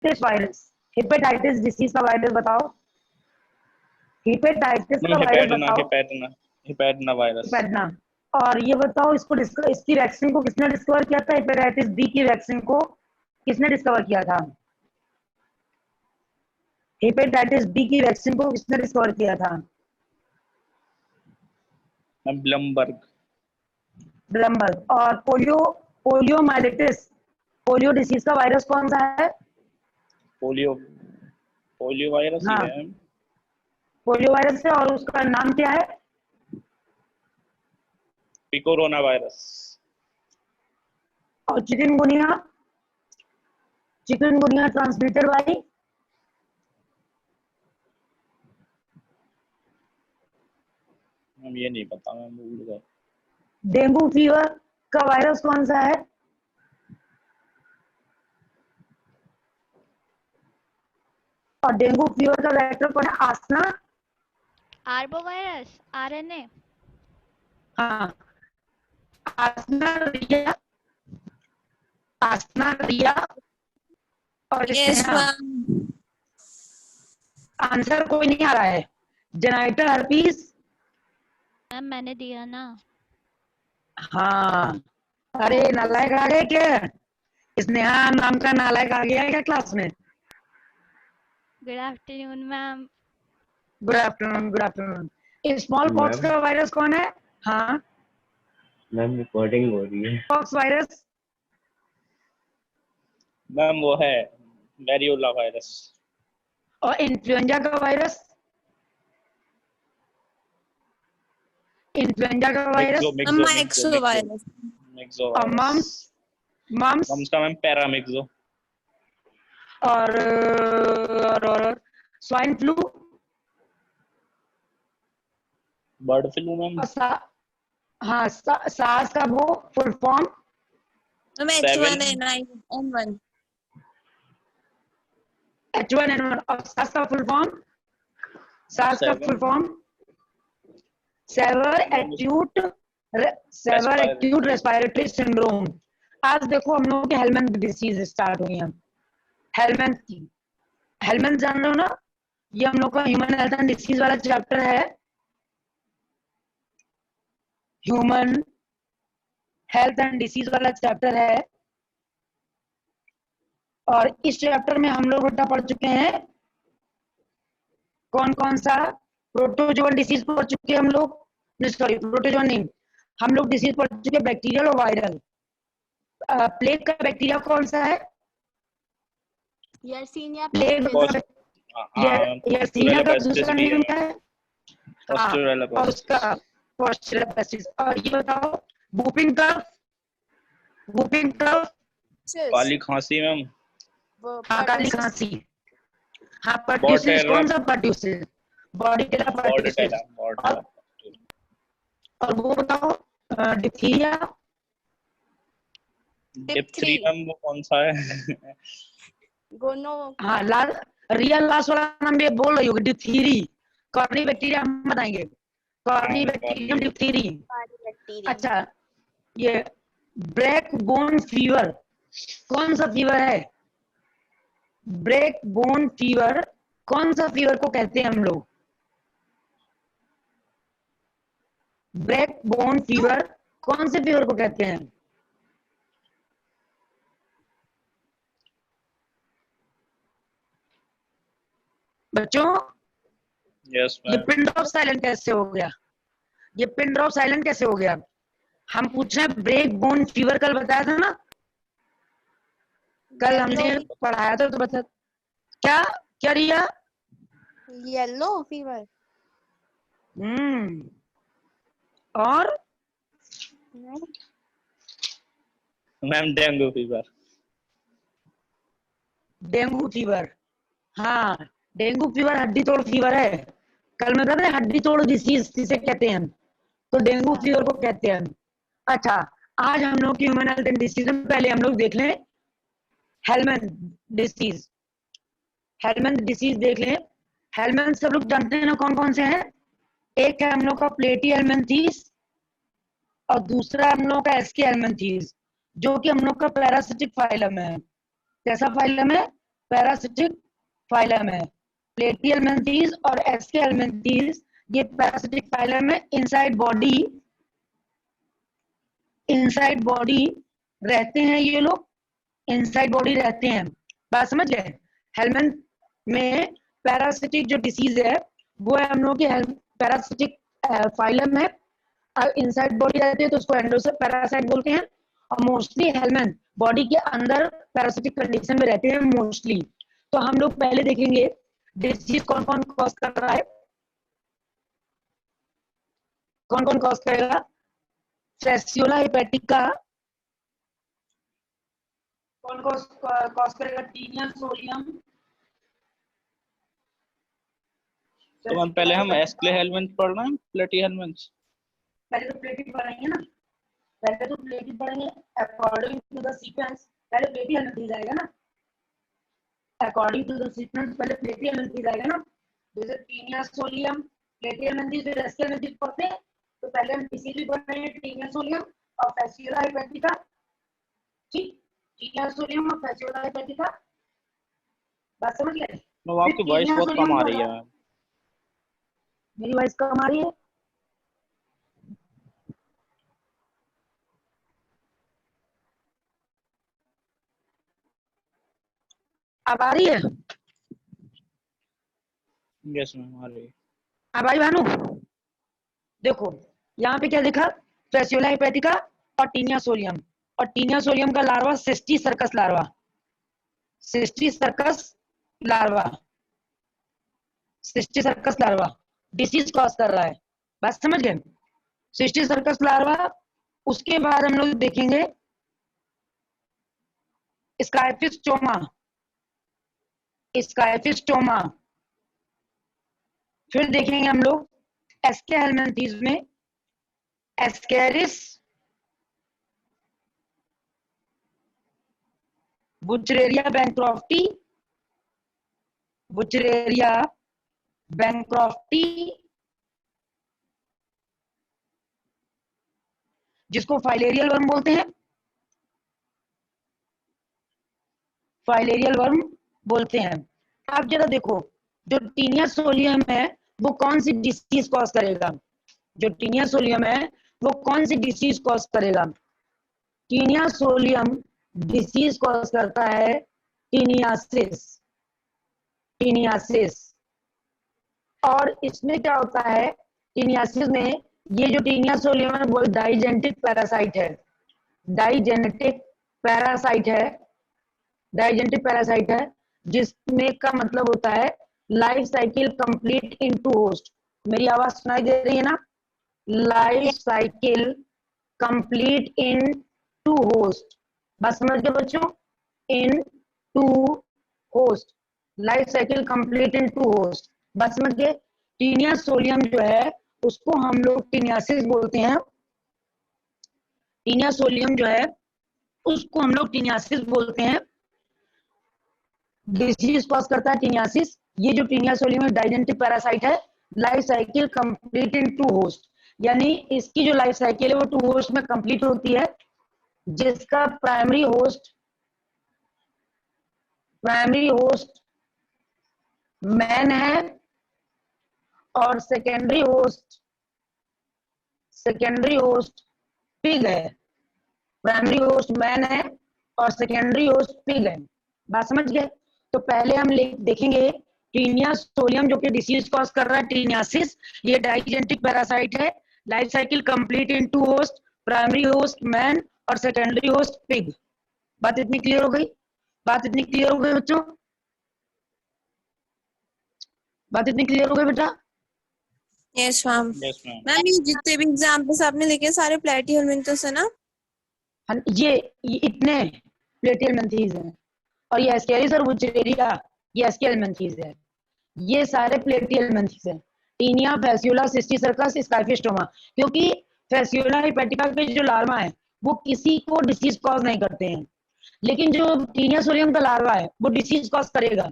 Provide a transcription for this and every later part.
Virus, hepatitis disease का virus बताओ, hepatitis का वायरस बताओ। हिपैटिना वायरस। हिपैटिना। और ये बताओ इसको इसकी वैक्सीन को किसने डिस्कवर किया था? हेपेटाइटिस बी की वैक्सीन को किसने डिस्कवर किया था? हेपेटाइटिस बी की वैक्सीन को किसने डिस्कवर किया था? ब्लमबर्ग। ब्लमबर्ग। और पोलियोमाइलिटिस, पोलियो डिसीज का वायरस कौन सा है? पोलियो वायरस ही हाँ, है। पोलियो वायरस है। और उसका नाम क्या है? पिकोरोना वायरस। और चिकनगुनिया, चिकनगुनिया ट्रांसमिटेड बाई? हम ये नहीं पता, मैं भूल गया। डेंगू फीवर का वायरस कौन सा है? और डेंगू फीवर का वेक्टर कौन है? आसना। Arbo virus, RNA. हाँ, आसना, रिया, आसना, रिया और यस स्नेहा। मैम। आंसर कोई नहीं आ रहा है। Genital herpes. मैम मैंने दिया ना। हाँ, अरे नालायक आ गए क्या? स्नेहा नाम का नालायक आ गया है क्या क्लास में? Good afternoon ma'am. Good afternoon, good afternoon. Small pox ma'am का वायरस कौन है? हाँ, मैम रिकॉर्डिंग हो रही है। Pox virus. मैम वो है वेरियोला वायरस। और इन्फ्लुएंजा का वायरस? इन्फ्लुएंजा का वायरस। माइक्सो वायरस। और मम्स, मम्स मम्स का मैम पैरामिक्सो। और swine flu. Bird flu ma'am. हाँ, सास का वो full form? Ma'am H1N1। H1N1। और सास का फुल फॉर्म? सास का full form severe acute respiratory syndrome. आज देखो हम लोगों की हेलमेंथ डिसीज स्टार्ट हुई है। हेलमेंथ की, हेलमेंथ जान रहे हो ना? ये हम लोग का ह्यूमन हेल्थ एंड डिसीज वाला चैप्टर है। ह्यूमन हेल्थ एंड डिसीज वाला चैप्टर है। और इस चैप्टर में हम लोग बेटा पढ़ चुके हैं कौन कौन सा? प्रोटोजोअल डिसीज पढ़ चुके हैं हम लोग। सॉरी, प्रोटोजोअल नहीं, हम लोग डिसीज पढ़ चुके हैं बैक्टीरियल और वायरल। प्लेग का बैक्टीरिया कौन सा है? Yersinia plague pestis. यर्सीनिया का दूसरा नेम क्या है? और उसका पॉस्चुलर पेस्टिस। और ये बताओ वूपिंग कफ, वूपिंग कफ। काली खांसी मैम। हाँ, काली खांसी। हाँ, पर्ट्यूसिस कौन सा पर्ट्यूसिस? बॉर्डिटेला पर्ट्यूसिस। और वो बताओ डिप्थीरिया। डिप्थरी मैम वो कौन सा है? गोनो। हाँ, रियल लास्ट वाला नाम भी बोल रही होगी, डिप्थीरी। कॉर्नी बैक्टीरिया हम बताएंगे, कॉर्नी बैक्टीरियम डिप्थीरी। अच्छा, ये ब्रेक बोन फीवर कौन सा फीवर है? ब्रेक बोन फीवर कौन सा फीवर को कहते हैं हम लोग? ब्रेक बोन फीवर कौन से फीवर को कहते हैं? बच्चों, यस ये मैम। पिन ड्रॉप साइलेंट कैसे हो गया? ये पिन ड्रॉप साइलेंट कैसे हो गया? हम पूछ रहे हैं ब्रेक बोन फीवर, कल बताया था ना? कल हमने पढ़ाया था तो बता। क्या क्या रिया? Yellow fever. और ma'am dengue fever. Dengue fever. हाँ, डेंगू फीवर हड्डी तोड़ फीवर है। कल मैं कहते हड्डी तोड़ डिसीज जिसे कहते हैं, तो डेंगू फीवर को कहते हैं। अच्छा, आज हम लोग की ह्यूमन हेल्थ एंड डिसीज में पहले हम लोग देख लें हेलमेंथ डिसीज। हेलमेंथ डिसीज देख लें। हेलमेंथ सब लोग जानते हैं ना कौन कौन से हैं? एक है हम लोग का प्लेटी हेलमेंथीस और दूसरा हम लोग का एसके हेलमेंथीस, जो कि हम लोग का पैरासिटिक फाइलम है। कैसा फाइलम है? पैरासिटिक फाइलम है। प्लेटिहेल्मिन्थीज और एस्केहेल्मिन्थीज ये पैरासिटिक फाइलम है। इनसाइड बॉडी रहते हैं ये लोग, इनसाइड बॉडी रहते हैं। बात समझ गए? हेलमिन्थ में पैरासिटिक जो डिसीज है वो है हम लोग की पैरासिटिक फाइलम है, इनसाइड बॉडी रहते हैं तो उसको एंडोसर पैरासाइट बोलते हैं। और मोस्टली हेलमिन्थ बॉडी के अंदर पैरासिटिक कंडीशन में रहते हैं मोस्टली। तो हम लोग पहले देखेंगे डिसीज कौन कौन कॉज कर रहा है, कौन कौन कॉज करेगा। फैसियोला हेपेटिका कौन कॉज करेगा? Taenia solium. तो पहले हम एस्केहेल्मिन्थ पढ़ना है प्लेटिहेल्मिन्थ? पहले तो प्लेटिक पढ़ेंगे ना, पहले तो प्लेटिक पढ़ेंगे अकॉर्डिंग टू द सीक्वेंस। पहले प्लेटिहेल्मिन्थ जाएगा ना, अकॉर्डिंग टू द सीक्वेंस पहले प्लेटिहेल्मिन्थ जाएगा ना। जैसे टीनिया सोलियम प्लेटिहेल्मिन्थ फिर एस्केहेल्मिन्थ पढ़ते हैं, तो पहले हम इसीलिए पढ़ रहे हैं टीनिया सोलियम और फैसियोला हेपेटिका। ठीक, टीनिया सोलियम और फैसियोला हेपेटिका। बात समझ गए? तो आपकी वॉइस बहुत कम आ रही है। मेरी वॉइस कम आ रही है? अब आ रही है? यस मैम आ रही है। अब आई भानु? देखो यहाँ पे क्या लिखा, फैसियोला हेपेटिका और टीनिया सोलियम। और टीनिया सोलियम का larva cysticercus larva, cysticercus larva, cysticercus larva disease cause कर रहा है। बात समझ गए? Cysticercus larva. उसके बाद हम लोग देखेंगे स्काइफिस्टोमा, स्काइफिस्टोमा। फिर देखेंगे हम लोग एस्केहेल्मिन्थीज में एस्केरिस बुचरेरिया बैंक्रॉफ्टी, बुचरेरिया बैंक्रॉफ्टी जिसको फाइलेरियल वर्म बोलते हैं, फाइलेरियल वर्म बोलते हैं। आप जरा देखो जो टीनिया सोलियम है वो कौन सी डिसीज कॉज करेगा, जो टीनिया सोलियम है वो कौन सी डिसीज कॉज करेगा? टीनिया सोलियम डिसीज कॉज करता है टीनियासिस, टीनियासिस। और इसमें क्या होता है टीनियासिस में, ये जो टीनिया सोलियम है वो डाइजेनेटिक पैरासाइट है, डाइजेनेटिक पैरासाइट है, डाइजेनेटिक पैरासाइट है जिसमें का मतलब होता है life cycle complete in two host. मेरी आवाज सुनाई दे रही है ना? Life cycle complete in two host. बस समझ गए बच्चों? In two host, life cycle complete in two host. बस समझ गए? टीनिया सोलियम जो है उसको हम लोग टीनियासिस बोलते हैं। टीनिया सोलियम जो है उसको हम लोग टीनियासिस बोलते हैं। डिसीज कॉज करता है टीनियासिस। ये जो टीनिया सोलियम डाइजेनेटिक पैरासाइट है, life cycle complete in two host, यानी इसकी जो लाइफ साइकिल है वो टू होस्ट में कंप्लीट होती है, जिसका प्राइमरी होस्ट मैन है और सेकेंडरी होस्ट पिग है। प्राइमरी होस्ट मैन है और सेकेंडरी होस्ट पिग है। बात समझ गए? तो पहले हम देखेंगे टीनिया सोलियम जो कि डिसीज कॉज कर रहा है टीनियासिस। ये डाइजेनेटिक पैरासाइट है, life cycle complete in two host, primary host man और सेकेंडरी होस्ट पिग। बात इतनी क्लियर हो गई? बात इतनी क्लियर हो गई बच्चों? बात इतनी क्लियर हो गई बेटा? Yes ma'am. Yes ma'am. Ma'am ये जितने भी एग्जांपल्स आपने लिखे सारे प्लेटिहेल्मिन्थस है ना? ये इतने प्लेटिहेल्मिन्थीज हैं और ये एस्केरिस और बुचरेरिया ये एस्केहेल्मिन्थीज है। ये सारे प्लेटिहेल्मिन्थीज हैं। Taenia, Fasciola, cysticercus, scyphistoma. क्योंकि फैसियोला हेपेटिका के जो लार्वा है वो किसी को डिसीज कॉज नहीं करते हैं, लेकिन जो टीनिया सोलियम का लार्वा है वो डिसीज कॉज करेगा।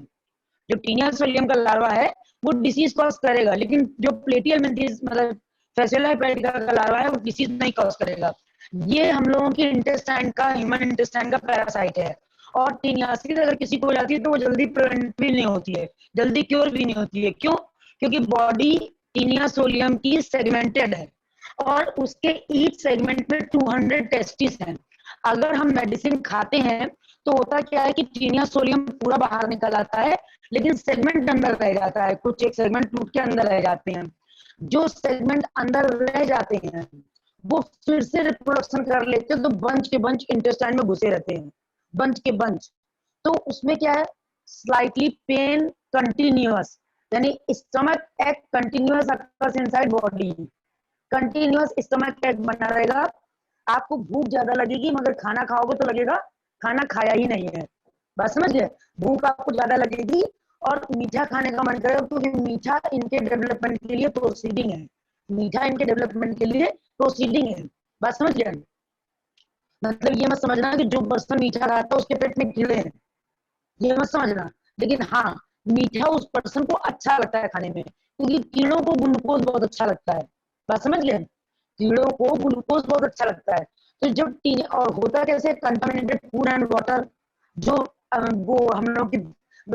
जो टीनिया सोलियम का लार्वा है वो डिसीज कॉज करेगा, लेकिन जो प्लेटिहेल्मिन्थीज मतलब फैसियोला हेपेटिका का लार्वा है वो डिसीज नहीं कॉज करेगा। ये हम लोगों के इंटेस्टाइन का, ह्यूमन इंटेस्टाइन का पैरासाइट है और टीनियासिस अगर किसी को हो जाती है तो वो जल्दी प्रिवेंट भी नहीं होती है, जल्दी क्योर भी नहीं होती है। क्यों? क्योंकि बॉडी टीनिया सोलियम की सेगमेंटेड है और उसके ईच सेगमेंट में 200 टेस्टिस हैं। अगर हम मेडिसिन खाते हैं तो होता क्या है कि टीनिया सोलियम पूरा बाहर निकल आता है, लेकिन सेगमेंट अंदर रह जाता है, कुछ एक सेगमेंट टूट के अंदर रह जाते हैं। जो सेगमेंट अंदर रह जाते हैं वो फिर से रिप्रोडक्शन कर लेते हैं, तो बंच के बंच इंटेस्टाइन में घुसे रहते हैं, बंच के बंच। तो उसमें क्या है, स्लाइटली पेन कंटिन्यूअस, यानी स्टमक एक continuous occurs inside body, continuous stomach एक बना रहेगा। आपको भूख ज्यादा लगेगी मगर खाना खाओगे तो लगेगा खाना खाया ही नहीं है। बस समझ गए, भूख आपको ज्यादा लगेगी और मीठा खाने का मन करेगा, क्योंकि मीठा इनके डेवलपमेंट के लिए प्रोसीडिंग है, मीठा इनके डेवलपमेंट के लिए प्रोसीडिंग है। बात समझ गए? मतलब ये मत समझना कि जो पर्सन मीठा खाता है उसके पेट में कीड़े हैं, ये मत समझना। लेकिन हाँ, मीठा उस पर्सन को अच्छा लगता है खाने में, क्योंकि कीड़ों को ग्लूकोज बहुत अच्छा लगता है। बात समझ गए, कीड़ों को ग्लूकोज बहुत अच्छा लगता है। तो जब टीने और होता कैसे, कंटामिनेटेड फूड एंड वाटर, जो वो हम लोग की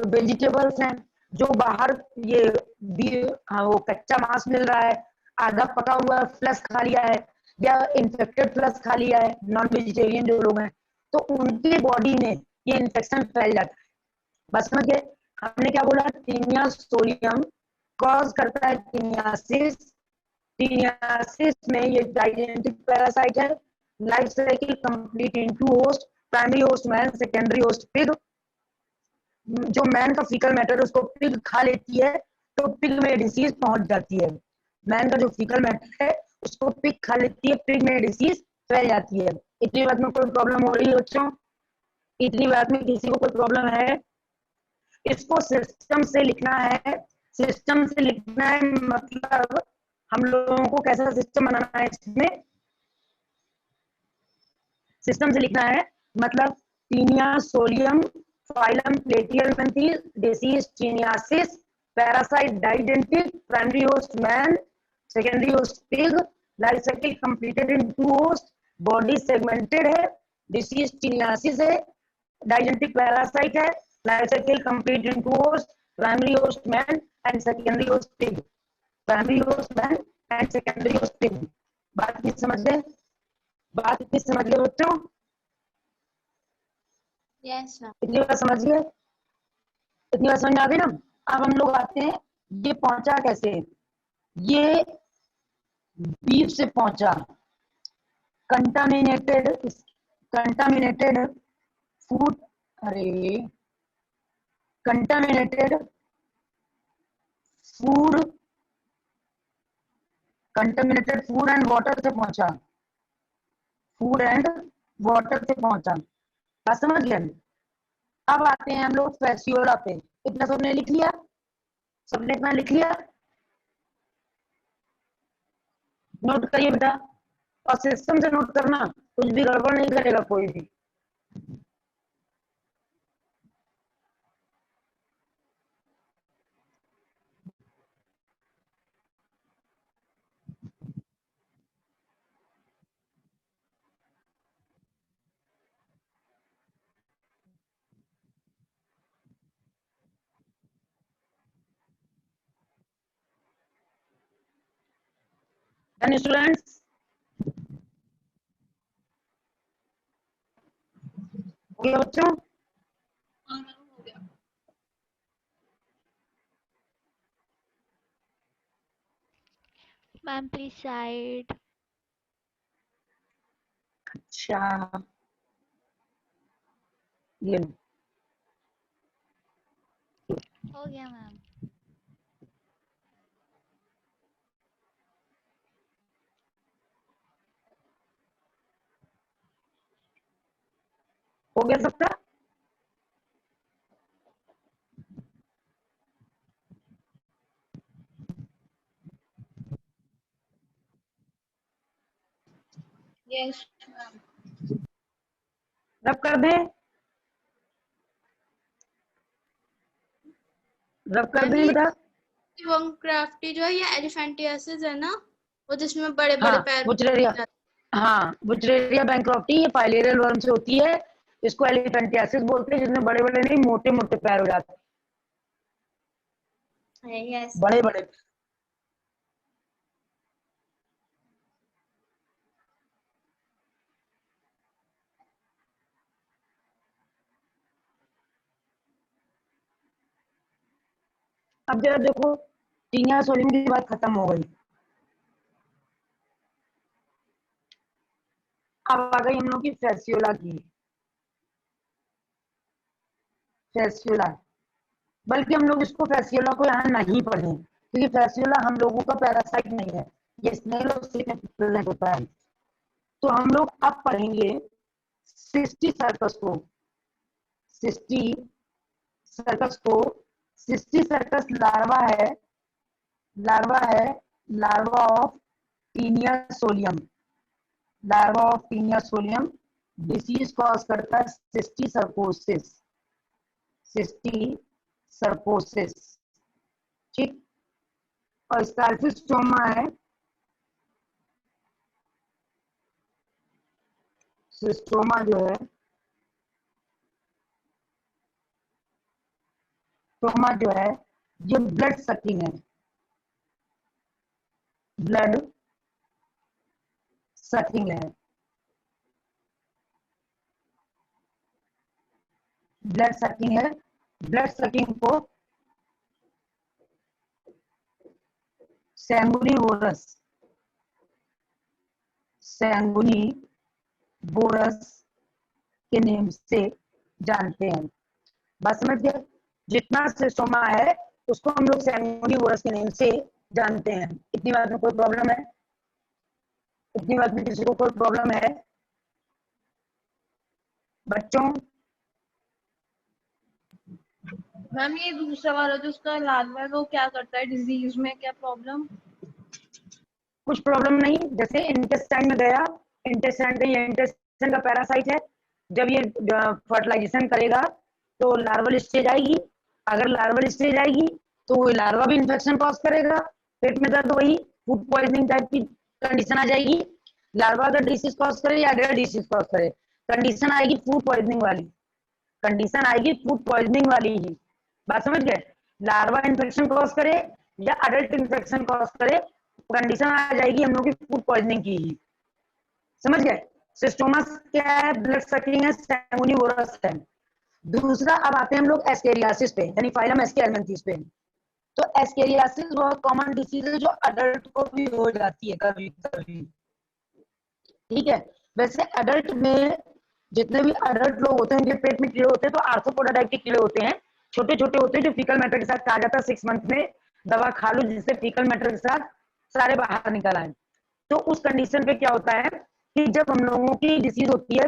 वेजिटेबल्स हैं जो बाहर ये वो कच्चा मांस मिल रहा है, आधा पका हुआ फ्लश खा लिया है या इन्फेक्टेड फ्लश खा लिया है, नॉन वेजिटेरियन जो लोग हैं, तो उनके बॉडी में ये इन्फेक्शन फैल जाता है। बस समझ गए, हमने क्या बोला, टीनिया सोलियम कॉज करता है टीनियासिस। टीनियासिस में ये डाइजेनेटिक पैरासाइट है, life cycle complete in two host, primary host man, secondary host pig. जो मैन का फीकल मैटर है उसको पिग खा लेती है तो पिग में डिसीज पहुंच जाती है। मैन का जो फीकल मैटर है उसको पिग खा लेती है, पिग में डिसीज फैल जाती है। इतनी बात में कोई प्रॉब्लम हो रही है बच्चों? इतनी बात में किसी को कोई प्रॉब्लम है? इसको सिस्टम से लिखना है, सिस्टम से लिखना है, मतलब हम लोगों को कैसा सिस्टम बनाना है इसमें, सिस्टम से लिखना है, मतलब taenia solium, phylum platyhelminthes, disease taeniasis, parasite digenetic, primary host man, secondary host pig, life cycle completed in two host, body segmented है, डिसीज टीनियासिस है, डाइडेंटिक पैरासाइट है, life cycle complete in two host, primary host man and secondary host pig, primary host man and secondary host pig. बात नहीं समझ गए? बात इतनी समझ गए बच्चों? Yes sir. इतनी बात समझिए, इतनी बात समझ में आ गई ना? अब हम लोग आते हैं, ये पहुंचा कैसे, ये बीफ से पहुंचा, कंटामिनेटेड, कंटामिनेटेड फूड, अरे contaminated food, contaminated food and water से पहुंचा, फूड एंड वाटर से पहुंचा। बात समझ गए? अब आते हैं हम लोग फैसियोला पे। इतना सबने लिख लिया? सबने इतना लिख लिया? नोट करिए बेटा, और सिस्टम से नोट करना, कुछ भी गड़बड़ नहीं करेगा कोई भी। Done, students? हो गया बच्चों? Ma'am please side. अच्छा, ये लो। हो गया मैम। हो गया सबका? यस रब कर दे, रब कर दें बेटा। क्राफ्टी जो है ये एलिफेंटियासिस है ना, वो जिसमें बड़े बड़े हाँ पैर बुचरेरिया, हाँ बुचरेरिया बैंक्रॉप्टी, ये फाइलेरियल वर्म से होती है। इसको एलिफेंटियासिस बोलते हैं, जिसमें बड़े बड़े नहीं मोटे मोटे पैर हो जाते हैं, यस बड़े बड़े। अब जरा देखो, टीनिया सोलियम की बात खत्म हो गई। अब आ गई हम लोग की फैसियोला की। फैसियोला, बल्कि हम लोग इसको फैसियोला को यहाँ नहीं पढ़ें, क्योंकि फैसियोला हम लोगों का पैरासाइट नहीं है, ये स्नेल और सिक में प्रेजेंट होता है। तो हम लोग अब पढ़ेंगे सिस्टी सर्कस को। सिस्टी सर्कस को, सिस्टी सर्कस लार्वा है, लार्वा है, larva of taenia solium, larva of taenia solium. Disease cause करता है सिस्टी सर्कोसिस, सिस्टी सर्कोसिस, ठीक। और स्टार्फिस्टोमा है, सिस्टोमा जो है, स्टोमा जो है ये ब्लड सकिंग है, ब्लड सकिंग है, ब्लड सकिंग है। ब्लड सकिंग को सैंगुनिवोरस, सैंगुनिवोरस के नेम से जानते हैं। बात समझ गए? जितना सिस्टोमा है उसको हम लोग सैंगुनिवोरस के नेम से जानते हैं। इतनी बात में कोई प्रॉब्लम है? इतनी बात में किसी को कोई प्रॉब्लम है बच्चों? मैम ये दूसरा वाला जो उसका लार्वा है वो क्या करता है डिजीज में, क्या प्रॉब्लम? कुछ प्रॉब्लम नहीं। जैसे इंटेस्टाइन में गया, इंटेस्टाइन का पैरासाइट है, जब ये फर्टिलाइजेशन करेगा तो लार्वल स्टेज आएगी। अगर लार्वल स्टेज आएगी तो वो लार्वा भी इन्फेक्शन कॉज करेगा, पेट में दर्द, वही फूड पॉइजनिंग टाइप की कंडीशन आ जाएगी। लार्वा अगर डिसीज कॉज करे या अडल्ट डिसीज कॉज करे, कंडीशन आएगी फूड पॉइजनिंग वाली, कंडीशन आएगी फूड पॉइजनिंग वाली ही। बात समझ गए? लार्वा इन्फेक्शन कॉज करे या अडल्ट इन्फेक्शन कॉज करे, कंडीशन आ जाएगी हम लोग की फूड पॉइजनिंग की ही। समझ गए? सिस्टोमस क्या है? ब्लड सकिंग है, सैंगुनिवोरस है। दूसरा, अब आते हैं हम लोग एस्केरियासिस पे, यानी फाइलम एस्केरियांथीस पे। तो एस्केरियासिस बहुत कॉमन डिसीज है जो अडल्ट को भी हो जाती है कभी कभी, ठीक है। वैसे अडल्ट में जितने भी अडल्ट लोग होते हैं उनके पेट में कीड़े होते हैं, तो आर्थ्रोपोडा टाइप के कीड़े होते हैं, छोटे छोटे होते हैं, जो फीकल मैटर के साथ कहा जाता है 6 मंथ में दवा खा लो जिससे फीकल मैटर के साथ सारे बाहर निकल आए। तो उस कंडीशन पे क्या होता है कि जब हम लोगों की डिसीज होती है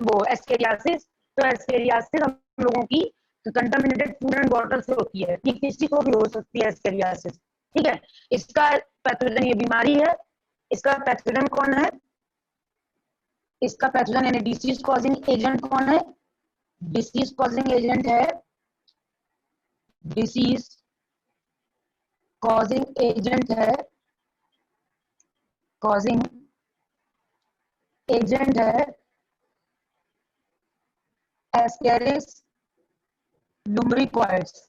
वो एस्केरियासिस, तो एस्केरियासिस हम लोगों की कंटामिनेटेड फूड एंड वाटर से होती है, ये किसी को भी हो सकती है एस्केरियासिस, ठीक है। इसका पैथोजन, ये बीमारी है, इसका पैथोजन कौन है? इसका पैथोजन यानी डिसीज कॉजिंग एजेंट कौन है? डिसीज कॉजिंग एजेंट है, डिसीज कॉजिंग एजेंट है, कॉजिंग एजेंट है एस्केरिस लुम्ब्रिकॉइड्स,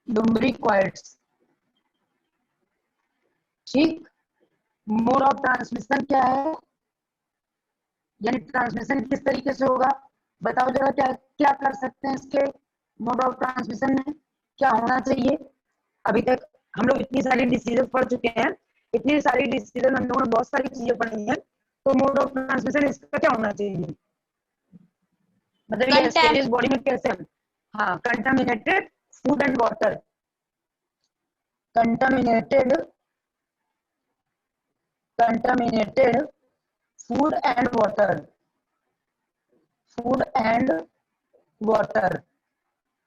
लुम्ब्रिकॉइड्स, ठीक। मोड ऑफ ट्रांसमिशन क्या है, यानी ट्रांसमिशन किस तरीके से होगा? बताओ जरा, क्या क्या कर सकते हैं इसके मोड ऑफ ट्रांसमिशन में, क्या होना चाहिए? अभी तक हम लोग इतनी सारी डिसीजेस पढ़ चुके हैं, इतनी सारी डिसीजेस हम लोगों ने बहुत सारी चीजें पढ़ी हैं, तो मोड ऑफ ट्रांसमिशन इसका क्या होना चाहिए? मतलब ये एस्केरियस बॉडी में कैसे? हाँ, contaminated food and water, contaminated food and water, food and water.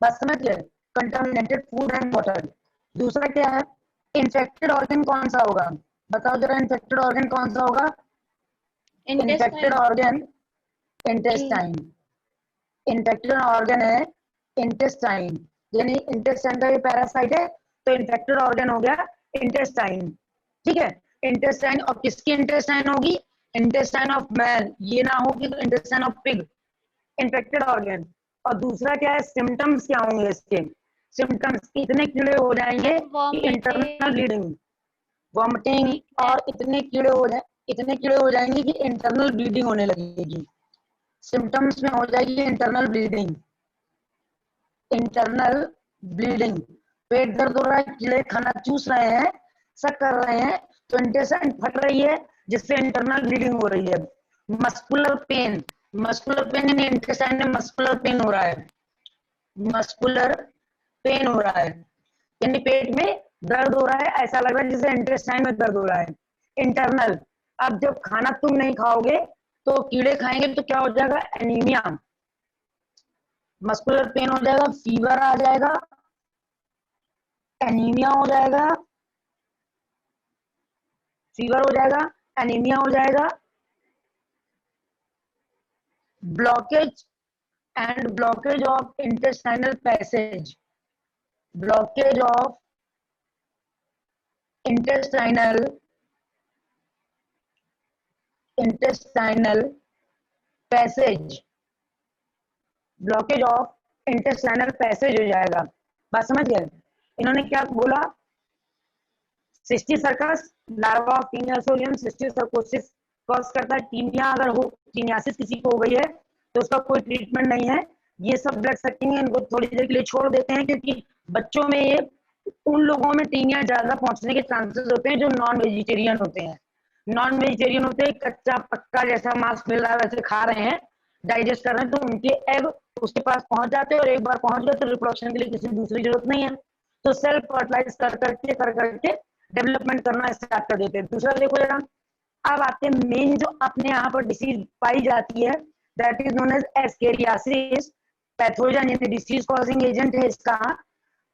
बस समझ गए? Contaminated food and water. दूसरा क्या है? इन्फेक्टेड ऑर्गन कौन सा होगा? बताओ जरा, इन्फेक्टेड ऑर्गन कौन सा होगा? Infected organ intestine, infected organ है इंटेस्टाइन, यानी इंटेस्टाइन का ये पैरासाइट है, तो इन्फेक्टेड ऑर्गन हो गया इंटेस्टाइन, ठीक है। इंटेस्टाइन, और किसकी इंटेस्टाइन होगी? इंटेस्टाइन ऑफ मैन, ये ना हो कि intestine of pig, infected organ. और दूसरा क्या है, सिम्टम्स क्या होंगे इसके, सिम्टम्स इतने कीड़े हो जाएंगे कि इंटरनल ब्लीडिंग, वॉमिटिंग, और इतने कीड़े हो जाएंगे कि इंटरनल ब्लीडिंग होने लगेगी। सिम्टम्स में हो जाएगी इंटरनल ब्लीडिंग, पेट दर्द हो रहा है, कीड़े खाना चूस रहे हैं, शक कर रहे हैं, तो इंटेस्टाइन फट रही है जिससे इंटरनल ब्लीडिंग हो रही है। मस्कुलर पेन यानी इंटेस्टाइन में मस्कुलर पेन हो रहा है, यानी पेट में दर्द हो रहा है, ऐसा लग रहा है जैसे इंटेस्टाइन में दर्द हो रहा है। इंटरनल, अब जब खाना तुम नहीं खाओगे तो कीड़े खाएंगे तो क्या हो जाएगा, एनीमिया, मस्कुलर पेन हो जाएगा, फीवर आ जाएगा, एनीमिया हो जाएगा, एनीमिया हो जाएगा, blockage of intestinal passage, blockage of intestinal passage, blockage of intestinal passage हो जाएगा। बात समझ गए? इन्होंने क्या बोला, cysticercus larva of taenia solium cysticercosis cause करता है टीनिया। अगर हो टीनियासिस किसी को हो गई है तो उसका कोई ट्रीटमेंट नहीं है, ये सब ब्लड सकिंग है, इनको थोड़ी देर के लिए छोड़ देते हैं, क्योंकि बच्चों में ये, उन लोगों में टीनिया ज्यादा पहुंचने के चांसेस होते हैं जो नॉन वेजिटेरियन होते हैं। कच्चा पक्का जैसा मांस मिल रहा है वैसे खा रहे हैं, डाइजेस्ट कर रहे हैं, तो उनके एग उसके पास पहुंच जाते हैं, और एक बार पहुंच गए तो रिप्रोडक्शन के लिए किसी दूसरी जरूरत नहीं है, तो सेल्फ फर्टिलाइज कर करके डेवलपमेंट करना स्टार्ट कर देते हैं। दूसरा देखो जरा, अब आते हैं मेन जो अपने यहाँ पर डिसीज पाई जाती है, that is known as ascariasis. Pathogen यानी डिसीज कॉजिंग एजेंट है इसका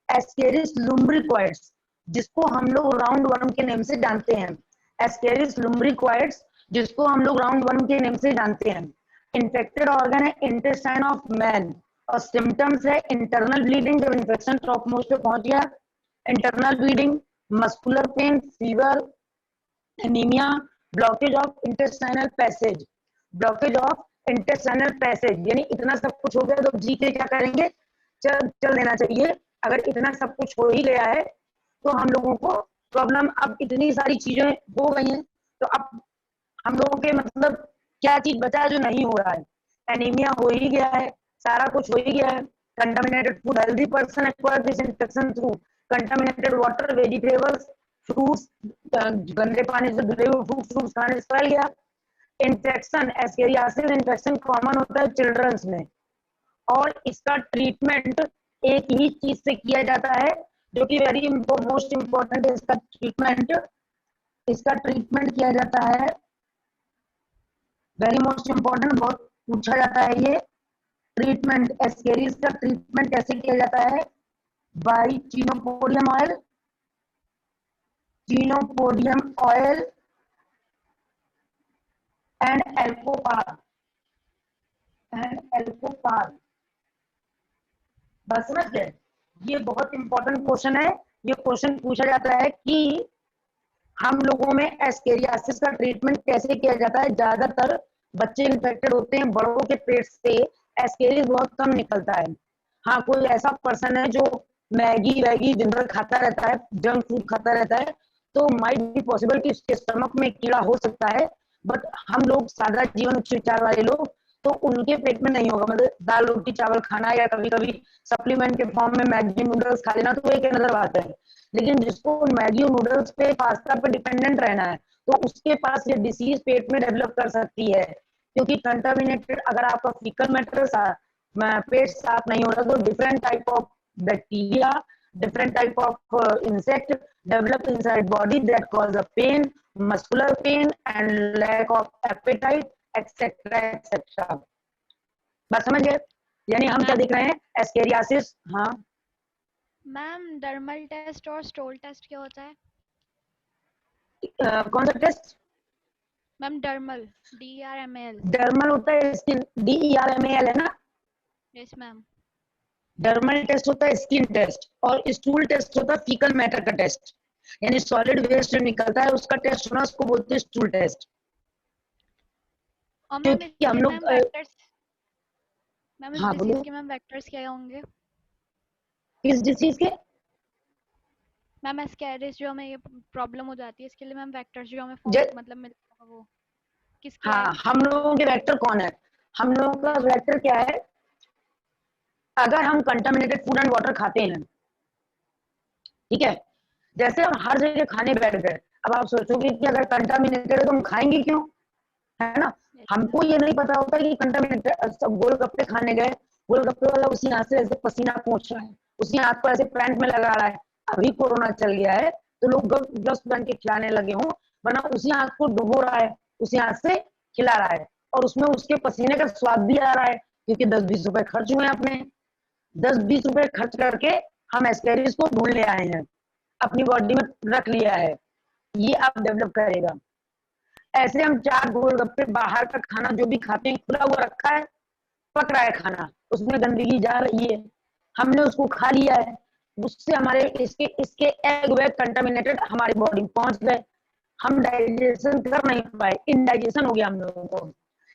एस्केरिस लुम्ब्रिकॉइड्स, जिसको हम लोग राउंड वर्म के नेम से जानते हैं, एस्केरिस लुम्ब्रिकॉइड्स, जिसको हम लोग राउंड वर्म के नेम से जानते हैं। इन्फेक्टेड ऑर्गन है इंटेस्टाइन ऑफ मैन, और सिम्टम्स है इंटरनल ब्लीडिंग, जब इन्फेक्शन टॉप मोस्ट पे पहुंच गया, internal bleeding, muscular pain, fever, anaemia, blockage of intestinal passage, यानी इतना सब कुछ हो गया तो जी के क्या करेंगे, चल देना चाहिए। अगर इतना सब कुछ हो ही गया है तो हम लोगों को प्रॉब्लम, अब इतनी सारी चीजें हो गई हैं तो अब हम लोगों के मतलब क्या चीज बचा है जो नहीं हो रहा है, एनीमिया हो ही गया है, सारा कुछ हो ही गया है। Contaminated food, healthy person acquire this infection through contaminated water, vegetables, fruits, गंदे पानी से धुले हुए फ्रूट्स खाने से फैल गया। इन्फेक्शन, एस्केरियासिस इन्फेक्शन कॉमन होता है चिल्ड्रंस में, और इसका ट्रीटमेंट एक ही चीज से किया जाता है जो कि वेरी मोस्ट इम्पोर्टेंट है। इसका ट्रीटमेंट किया जाता है, वेरी मोस्ट इम्पोर्टेंट, बहुत पूछा जाता है ये ट्रीटमेंट। एस्केरिस का ट्रीटमेंट कैसे किया जाता है, बाई चिनोपोडियम ऑयल एंड एल्कोपार बस समझ गए? ये बहुत इंपॉर्टेंट क्वेश्चन है। ये क्वेश्चन पूछा जाता है कि हम लोगों में एस्केरियासिस का ट्रीटमेंट कैसे किया जाता है। ज्यादातर बच्चे इन्फेक्टेड होते हैं, बड़ों के पेट से एस्केरिस बहुत कम निकलता है। हाँ, कोई ऐसा पर्सन है जो मैगी दिन भर खाता रहता है, जंक फूड खाता रहता है, तो माइट बी पॉसिबल कि उसके स्टमक में कीड़ा हो सकता है, बट हम लोग सादा जीवन उच्च विचार वाले लोग, तो उनके पेट में नहीं होगा। मतलब दाल रोटी चावल खाना या कभी कभी सप्लीमेंट के फॉर्म में मैगी नूडल्स खा लेना तो एक नजर बात है, लेकिन जिसको मैगी नूडल्स पे पास्ता पे डिपेंडेंट रहना है तो उसके पास ये डिसीज पेट में डेवलप कर सकती है, क्योंकि कंटामिनेटेड, अगर आपका फीकल मैटर पेट साफ नहीं हो रहा तो different type of bacteria, different type of insect develop inside body that cause a pain, muscular pain and lack of appetite, etc. बात समझ गए? यानी हम क्या देख रहे हैं, एस्केरियासिस। हाँ मैम, डर्मल टेस्ट और स्टोल टेस्ट क्या होता है? कौन सा test? Ma'am dermal, DERMAL। Dermal होता है स्किन, DERMAL है ना? Yes ma'am. डर्मल टेस्ट होता है स्किन टेस्ट, और स्टूल टेस्ट होता है फीकल मैटर का टेस्ट, यानी सॉलिड वेस्ट जो निकलता है उसका टेस्ट होना, उसको बोलते हैं स्टूल टेस्ट। और मैम क्योंकि हम लोग मैम इस हाँ डिसीज बोलो, के मैम वेक्टर्स क्या होंगे? किस डिसीज के? मैम एस्केरिस जो हमें ये प्रॉब्लम हो जाती है इसके लिए मैम वेक्टर्स जो हमें ज, मतलब मिलता है वो किसके हाँ, है? हम लोगों के वेक्टर कौन है? हम लोगों का वेक्टर क्या है? अगर हम कंटामिनेटेड फूड एंड वाटर खाते हैं, ठीक है, जैसे हम हर जगह खाने बैठ गए, अब आप सोचोगे कि अगर कंटामिनेटेड है तो हम खाएंगे क्यों, है ना? हमको ये नहीं पता होता कि कंटामिनेटेड, सब गोलगप्पे खाने गए, गोलगप्पे वाला उसी हाथ से ऐसे पसीना पोंछ रहा है, उसी हाथ को ऐसे पैंट में लगा रहा है। अभी कोरोना चल गया है तो लोग ग्लव्स पहन के खिलाने लगे हों, वरना उसी हाथ को डुबो रहा है, उसी हाथ से खिला रहा है, और उसमें उसके पसीने का स्वाद भी आ रहा है, क्योंकि 10-20 रुपए खर्च हुए अपने, 10-20 रुपए खर्च करके हम एस्केरिस को ढूंढ ले आए हैं, अपनी बॉडी में रख लिया है, ये अब डेवलप करेगा। ऐसे हम 4 गोलगप्पे बाहर का खाना जो भी खाते हैं खुला हुआ रखा है, पक रहा है खाना, उसमें गंदगी जा रही है, हमने उसको खा लिया है, उससे हमारे इसके इसके एग वेग कंटामिनेटेड हमारी बॉडी में पहुंच गए, हम डाइजेशन कर नहीं पाए, इनडाइजेशन हो गया हम लोगों को,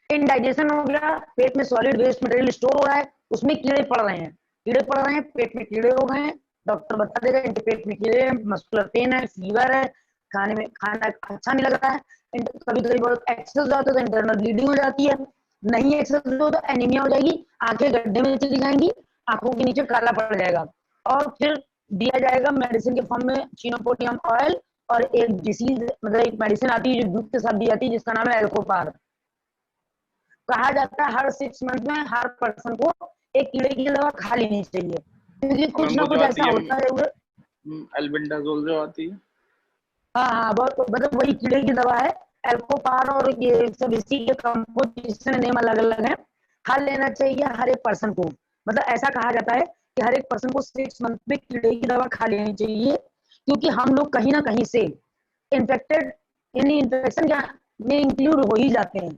इनडाइजेशन हो गया, पेट में सॉलिड वेस्ट मटेरियल स्टोर हो रहा है, उसमें कीड़े पड़ रहे हैं, कीड़े पड़ रहे हैं, पेट में कीड़े हो गए हैं, डॉक्टर बता देगा इनके पेट में कीड़े हैं, मस्कुलर पेन है, फीवर है, खाने में खाना अच्छा नहीं लग रहा है, कभी कभी बहुत एक्सेस हो जाता है तो इंटरनल ब्लीडिंग हो जाती है, नहीं एक्सेस हो तो एनीमिया हो जाएगी, आंखें गड्ढे में चली जाएंगी, आंखों के नीचे काला पड़ जाएगा, और फिर दिया जाएगा मेडिसिन के फॉर्म में चिनोपोटियम ऑयल, और एक डिसीज मतलब एक मेडिसिन आती है जो दूध के साथ दी जाती है जिसका नाम है एल्कोपार। कहा जाता है हर 6 मंथ में हर पर्सन को एक कीड़े की दवा खा लेनी चाहिए, क्योंकि कुछ मैम ना वो कुछ जो ऐसा आती है होता है। एल्बेंडाजोल जो आती है। हाँ हाँ, बहुत मतलब वही कीड़े की दवा है एल्कोपार, और ये सब इसी के कंपोजिशन नेम अलग अलग है। खा लेना चाहिए हर एक पर्सन को, मतलब ऐसा कहा जाता है कि हर एक पर्सन को 6 मंथ में कीड़े की दवा खा लेनी चाहिए, क्योंकि हम लोग कहीं ना कहीं से इन्फेक्टेड, यानी इन्फेक्शन में इंक्लूड हो ही जाते हैं,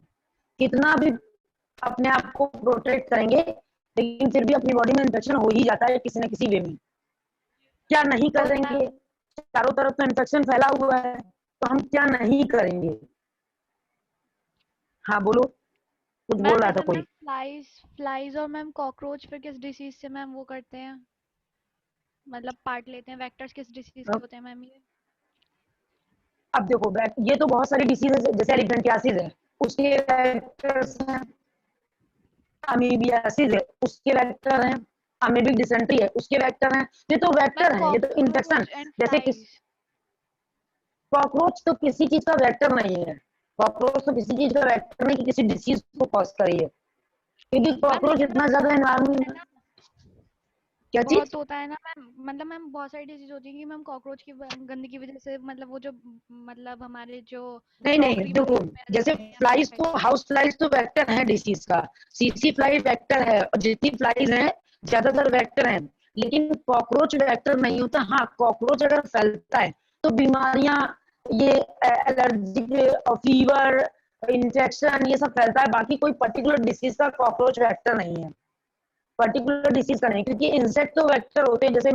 कितना भी अपने आप को प्रोटेक्ट करेंगे लेकिन फिर भी अपनी बॉडी में इन्फेक्शन हो ही जाता है किसी न किसी वे में, क्या नहीं तो करेंगे, चारों तरफ तो इन्फेक्शन फैला हुआ है, तो हम क्या नहीं करेंगे। हाँ बोलो, कुछ बोल मैम रहा था ऐसे कोई। मैम फ्लाइज और मैम कॉकरोच फिर किस डिसीज से मैम वो करते हैं, मतलब पार्ट लेते हैं, वेक्टर्स किस डिसीज के होते हैं मैम ये? अब देखो ये तो बहुत सारी डिसीज है, जैसे एलिफेंटियासिस है उसके वेक्टर्स हैं, अमीबियासिस है उसके वेक्टर हैं, अमीबिक डिसेंट्री है उसके वेक्टर हैं, ये तो मैम वेक्टर हैं, ये तो इन्फेक्शन, कॉकरोच एंड जैसे किस फ्लाइज। कॉकरोच तो किसी चीज का वेक्टर नहीं है, कॉकरोच तो किसी चीज का वेक्टर नहीं कि किसी डिसीज को कॉज करी है, क्योंकि मैम कॉकरोच लेकिन इतना मैम ज्यादा एनवायरमेंट में, क्या चीज? बहुत होता है ना मैम, मतलब मैम बहुत सारी डिजीज होती है कि मैम कॉकरोच की गंदगी की वजह से, मतलब वो जो मतलब हमारे जो नहीं नहीं, क्रॉकरी देखो, वगैरह में जैसे रहते हैं या फ्लाइज फिर तो हाउस फ्लाइज तो वेक्टर है डिसीज का, सीसी फ्लाई वेक्टर है, और जितनी फ्लाइज हैं ज्यादातर वेक्टर हैं, लेकिन कॉकरोच वेक्टर नहीं होता। हाँ, कॉकरोच अगर फैलता है तो बीमारियां, ये एलर्जिक, फीवर, इन्फेक्शन, ये सब फैलता है, बाकी कोई पर्टिकुलर डिसीज का कॉकरोच वेक्टर नहीं है, पर्टिकुलर डिसीज का नहीं, क्योंकि इंसेक्ट तो वेक्टर होते हैं, जैसे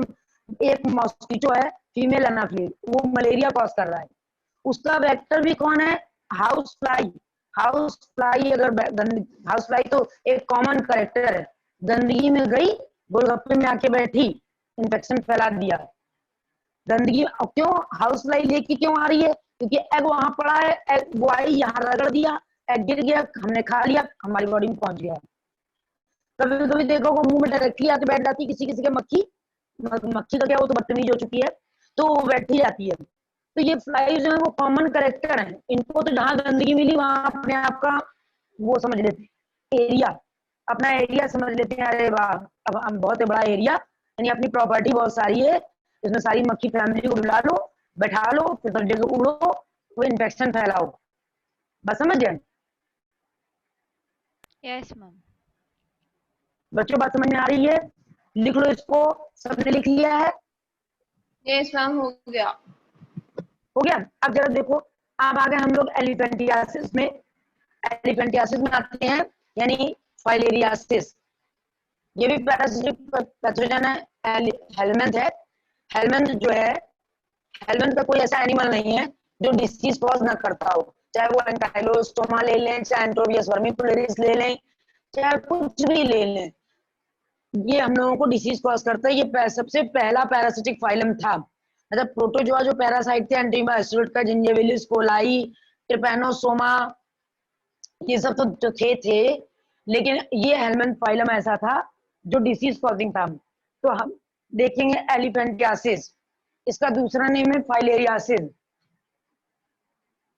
एक मॉस्किटो है फीमेल एनाफिलिस, वो मलेरिया कॉज कर रहा है, उसका वेक्टर भी कौन है? House fly. हाउस फ्लाई अगर हाउस फ्लाई तो एक कॉमन करेक्टर है, गंदगी में गई, गोलगप्पे में आके बैठी, इन्फेक्शन फैला दिया, गंदगी। क्यों हाउस फ्लाई लेके क्यों आ रही है? क्योंकि एग वहां पड़ा है, एग वो आई यहाँ रगड़ दिया, एग गिर गया, हमने खा लिया, हमारी बॉडी में पहुंच गया। कभी कभी देखो वो मुंह में डायरेक्टली आके बैठ जाती है किसी किसी के, मक्खी, मक्खी का क्या, वो तो बदतमीज हो चुकी है, तो वो बैठी जाती है। तो ये फ्लाई जो है वो कॉमन करेक्टर है, इनको तो जहां गंदगी मिली वहां अपने आप का वो समझ लेते एरिया, अपना एरिया समझ लेते हैं, अरे वाह अब हम बहुत बड़ा एरिया, यानी अपनी प्रॉपर्टी बहुत सारी है, इसमें सारी मक्खी फैमिली को बुला लो, बैठा लो, फिर उड़ो, वो इन्फेक्शन फैलाओ, बस समझ गए यस मैम। बच्चों? बात समझ में आ रही है? लिख लो इसको, सबने लिख लिया है? यस मैम, हो गया। हो गया। अब जरा देखो, अब आ गए हम लोग एलिफेंटियासिस में, एलिफेंटियासिस में आते हैं, यानी फाइलेरियासिस, ये भी पैरासिटिक पैथोजन है, हेलमेंथ है, हेलमेंथ जो है, हेलमेंथ का कोई ऐसा एनिमल नहीं है जो डिसीज कॉज ना करता हो, चाहे वो एंटाइलोस्टोमा ले लें, चाहे एंटोबियस वर्मिकुलरिस ले लें, चाहे कुछ भी ले लें, ये हम लोगों को डिसीज कॉज करता है। ये सबसे पहला पैरासिटिक फाइलम था। मतलब प्रोटोजोआ जो पैरासाइट थे, एंटीमा एस्टोरेट का, जिंजिविलिस, कोलाई, ट्रिपैनोसोमा, ये सब तो थे, लेकिन ये हेलमेंथ फाइलम ऐसा था जो डिसीज कॉजिंग था। तो हम देखेंगे एलिफेंटियासिस, इसका दूसरा नेम है फाइलेरियासिस।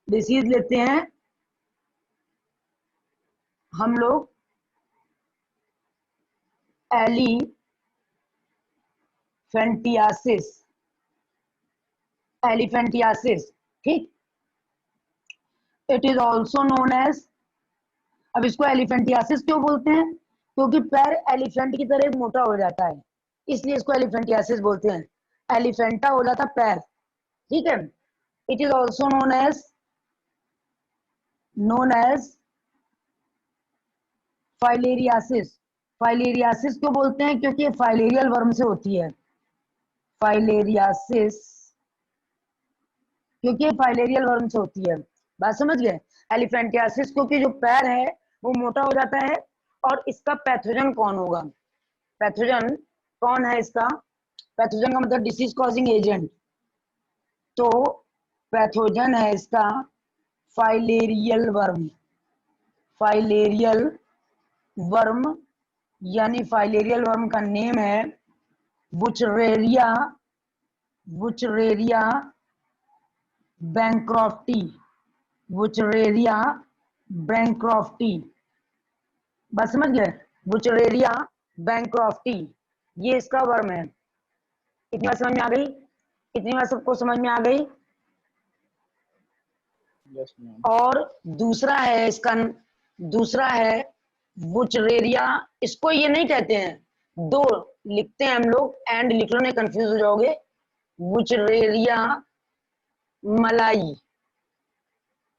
डिसीज लेते हैं हम लोग एलिफेंटियासिस, एलिफेंटियासिस, ठीक। It is also known as, अब इसको एलिफेंटियासिस क्यों बोलते हैं? क्योंकि पैर एलिफेंट की तरह मोटा हो जाता है, इसलिए इसको एलिफेंटियासिस बोलते हैं। एलिफेंटा हो जाता पैर, ठीक है। It is also known as filariasis. Filariasis क्यों बोलते हैं? क्योंकि ये फाइलेरियल वर्म से होती है। फाइलेरियासिस क्योंकि ये फाइलेरियल वर्म से होती है। बात समझ गए? एलिफेंटियासिस क्योंकि जो पैर है वो मोटा हो जाता है। और इसका पैथोजन कौन होगा? पैथोजन कौन है इसका? पैथोजन का मतलब डिसीज कॉजिंग एजेंट। तो पैथोजन है इसका फाइलेरियल वर्म। फाइलेरियल वर्म, यानी फाइलेरियल वर्म का नेम है बुचरेरिया, बुचरेरिया बैंक्रॉफ्टी, बुचरेरिया बैंक्रॉफ्टी। बस समझ गए? बुचरेरिया बैंक्रॉफ्टी, ये इसका वर्म है। इतनी बात समझ में आ गई? इतनी बात सबको समझ में आ गई? Yes ma'am. और दूसरा है इसका, दूसरा है बुचरेरिया। इसको ये नहीं कहते हैं, दो लिखते हैं हम लोग, एंड लिख लो नहीं कंफ्यूज हो जाओगे। बुचरेरिया मलाई,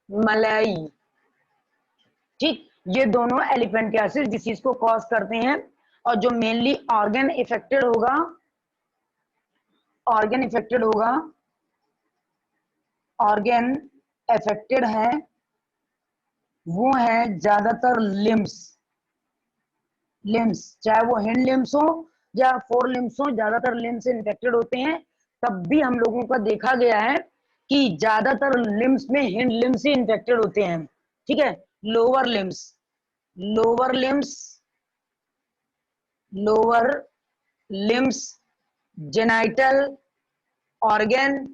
मलाई, ठीक। ये दोनों एलिफेंटियासिस डिसीज को कॉज करते हैं। और जो मेनली ऑर्गन इफेक्टेड होगा, ऑर्गन इफेक्टेड होगा, ऑर्गन अफेक्टेड है, वो है ज्यादातर लिम्स। लिम्स, चाहे वो हिंड लिम्स हो या फोर लिम्स हो, ज्यादातर लिम्स इन्फेक्टेड होते हैं। तब भी हम लोगों का देखा गया है कि ज्यादातर लिम्स में हिंड लिम्स ही इन्फेक्टेड होते हैं, ठीक है। Lower limbs, lower limbs, lower limbs, genital organ